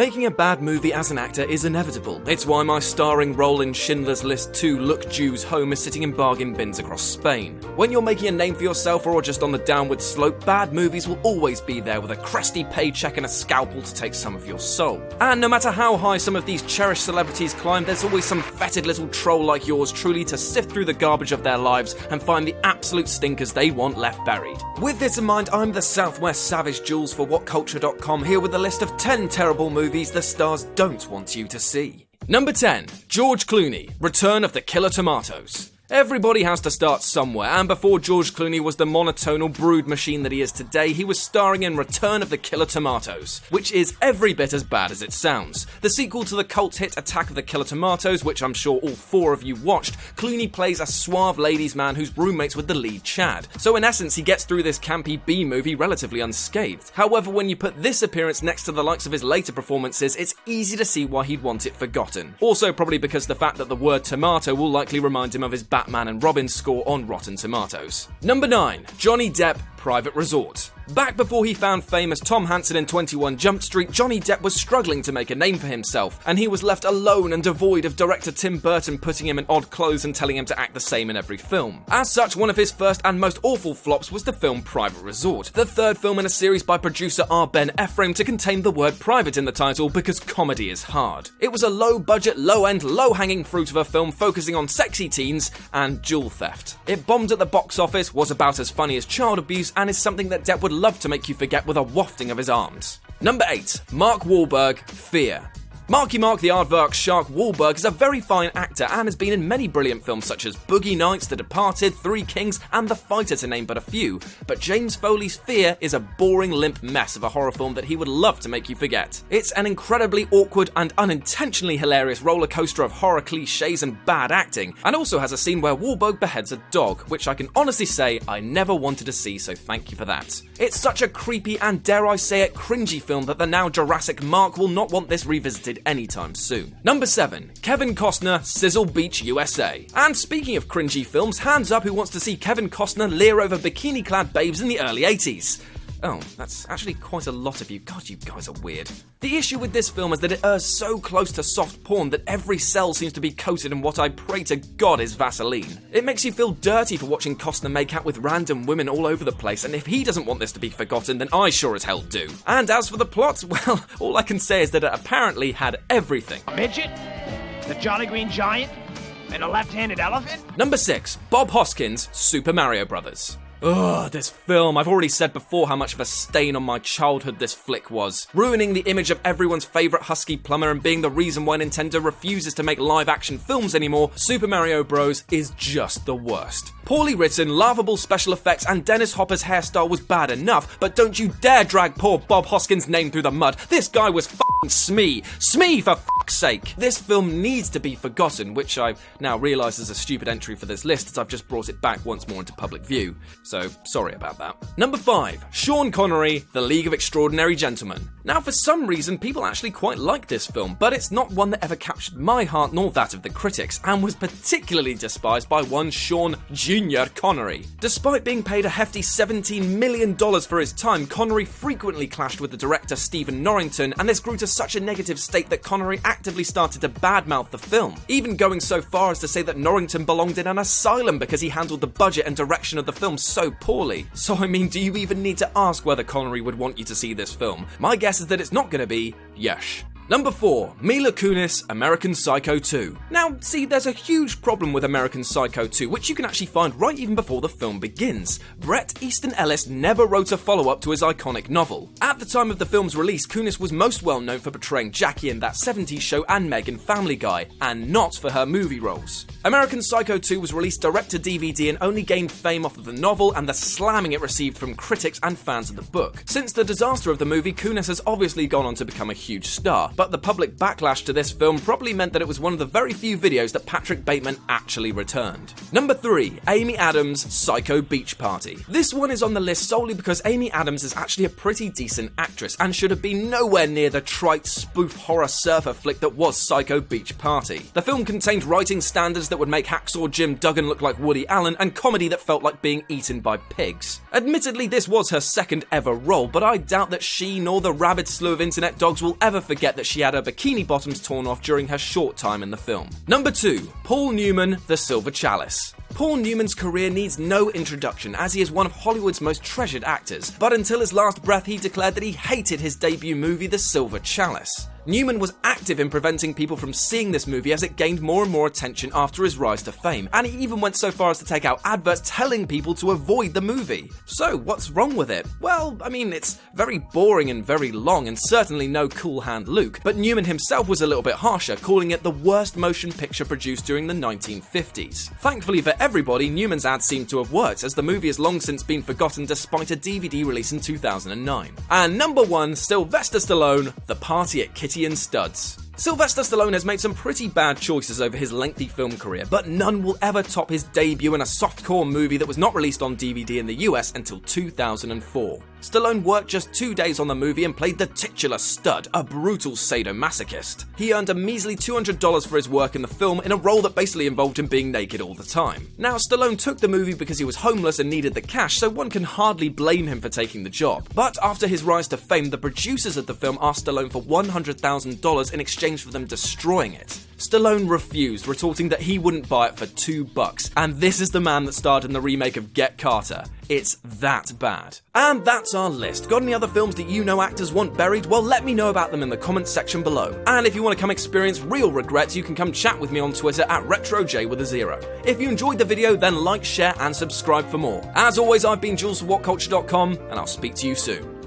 Making a bad movie as an actor is inevitable. It's why my starring role in Schindler's List 2 Look Jews Home is sitting in bargain bins across Spain. When you're making a name for yourself or just on the downward slope, bad movies will always be there with a crusty paycheck and a scalpel to take some of your soul. And no matter how high some of these cherished celebrities climb, there's always some fetid little troll like yours truly to sift through the garbage of their lives and find the absolute stinkers they want left buried. With this in mind, I'm the Southwest Savage Jules for Whatculture.com, here with a list of 10 terrible movies the stars don't want you to see. Number 10. George Clooney, Return of the Killer Tomatoes. Everybody has to start somewhere, and before George Clooney was the monotonal brood machine that he is today, he was starring in Return of the Killer Tomatoes, which is every bit as bad as it sounds. The sequel to the cult hit Attack of the Killer Tomatoes, which I'm sure all 4 of you watched, Clooney plays a suave ladies' man who's roommates with the lead Chad. So in essence, he gets through this campy B-movie relatively unscathed. However, when you put this appearance next to the likes of his later performances, it's easy to see why he'd want it forgotten. Also probably because the fact that the word tomato will likely remind him of his Batman and Robin score on Rotten Tomatoes. Number 9. Johnny Depp, Private Resort. Back before he found fame as Tom Hansen in 21 Jump Street, Johnny Depp was struggling to make a name for himself, and he was left alone and devoid of director Tim Burton putting him in odd clothes and telling him to act the same in every film. As such, one of his first and most awful flops was the film Private Resort, the third film in a series by producer R. Ben Ephraim to contain the word private in the title because comedy is hard. It was a low-budget, low-end, low-hanging fruit of a film focusing on sexy teens and jewel theft. It bombed at the box office, was about as funny as child abuse, and is something that Depp would love to make you forget with a wafting of his arms. Number 8. Mark Wahlberg, Fear. Marky Mark the Aardvark Shark Wahlberg is a very fine actor and has been in many brilliant films such as Boogie Nights, The Departed, Three Kings, and The Fighter to name but a few. But James Foley's Fear is a boring, limp mess of a horror film that he would love to make you forget. It's an incredibly awkward and unintentionally hilarious roller coaster of horror cliches and bad acting, and also has a scene where Wahlberg beheads a dog, which I can honestly say I never wanted to see, so thank you for that. It's such a creepy and, dare I say it, cringy film that the now Jurassic Mark will not want this revisited anytime soon. Number 7. Kevin Costner, Sizzle Beach, USA. And speaking of cringy films, hands up who wants to see Kevin Costner leer over bikini-clad babes in the early 80s. Oh, that's actually quite a lot of you. God, you guys are weird. The issue with this film is that it errs so close to soft porn that every cell seems to be coated in what I pray to God is Vaseline. It makes you feel dirty for watching Costner make out with random women all over the place, and if he doesn't want this to be forgotten, then I sure as hell do. And as for the plot, well, all I can say is that it apparently had everything. A midget, the Jolly Green Giant, and a left-handed elephant? Number 6. Bob Hoskins, Super Mario Brothers. Ugh, this film. I've already said before how much of a stain on my childhood this flick was. Ruining the image of everyone's favourite husky plumber and being the reason why Nintendo refuses to make live-action films anymore, Super Mario Bros. Is just the worst. Poorly written, laughable special effects, and Dennis Hopper's hairstyle was bad enough, but don't you dare drag poor Bob Hoskins' name through the mud. This guy was f***ing Smee. Smee, for f***'s sake. This film needs to be forgotten, which I now realise is a stupid entry for this list as I've just brought it back once more into public view. So, sorry about that. Number 5. Sean Connery, The League of Extraordinary Gentlemen. Now, for some reason, people actually quite like this film, but it's not one that ever captured my heart nor that of the critics, and was particularly despised by one Sean Jr. Connery. Despite being paid a hefty $17 million for his time, Connery frequently clashed with the director Stephen Norrington, and this grew to such a negative state that Connery actively started to badmouth the film, even going so far as to say that Norrington belonged in an asylum because he handled the budget and direction of the film so poorly. So I mean, do you even need to ask whether Connery would want you to see this film? My guess is that it's not going to be yes. Number 4. Mila Kunis, American Psycho 2. Now, see, there's a huge problem with American Psycho 2, which you can actually find right even before the film begins. Bret Easton Ellis never wrote a follow-up to his iconic novel. At the time of the film's release, Kunis was most well known for portraying Jackie in That 70s Show and Meg in Family Guy, and not for her movie roles. American Psycho 2 was released direct to DVD and only gained fame off of the novel and the slamming it received from critics and fans of the book. Since the disaster of the movie, Kunis has obviously gone on to become a huge star, but the public backlash to this film probably meant that it was one of the very few videos that Patrick Bateman actually returned. Number 3. Amy Adams' Psycho Beach Party. This one is on the list solely because Amy Adams is actually a pretty decent actress and should have been nowhere near the trite spoof horror surfer flick that was Psycho Beach Party. The film contained writing standards that would make Hacksaw Jim Duggan look like Woody Allen and comedy that felt like being eaten by pigs. Admittedly, this was her second ever role, but I doubt that she nor the rabid slew of internet dogs will ever forget that she had her bikini bottoms torn off during her short time in the film. Number 2. Paul Newman, The Silver Chalice. Paul Newman's career needs no introduction, as he is one of Hollywood's most treasured actors, but until his last breath he declared that he hated his debut movie The Silver Chalice. Newman was active in preventing people from seeing this movie as it gained more and more attention after his rise to fame, and he even went so far as to take out adverts telling people to avoid the movie. So, what's wrong with it? Well, I mean, it's very boring and very long, and certainly no Cool Hand Luke, but Newman himself was a little bit harsher, calling it the worst motion picture produced during the 1950s. Thankfully for everybody, Newman's ads seem to have worked, as the movie has long since been forgotten despite a DVD release in 2009. And number 1, Sylvester Stallone, The Party at Kitty and Studs. Sylvester Stallone has made some pretty bad choices over his lengthy film career, but none will ever top his debut in a softcore movie that was not released on DVD in the US until 2004. Stallone worked just 2 days on the movie and played the titular stud, a brutal sadomasochist. He earned a measly $200 for his work in the film in a role that basically involved him being naked all the time. Now, Stallone took the movie because he was homeless and needed the cash, so one can hardly blame him for taking the job. But after his rise to fame, the producers of the film asked Stallone for $100,000 in exchange for them destroying it. Stallone refused, retorting that he wouldn't buy it for $2, and this is the man that starred in the remake of Get Carter. It's that bad. And that's our list. Got any other films that you know actors want buried? Well, let me know about them in the comments section below. And if you want to come experience real regrets, you can come chat with me on Twitter at RetroJ0. If you enjoyed the video, then like, share, and subscribe for more. As always, I've been Jules for Whatculture.com, and I'll speak to you soon.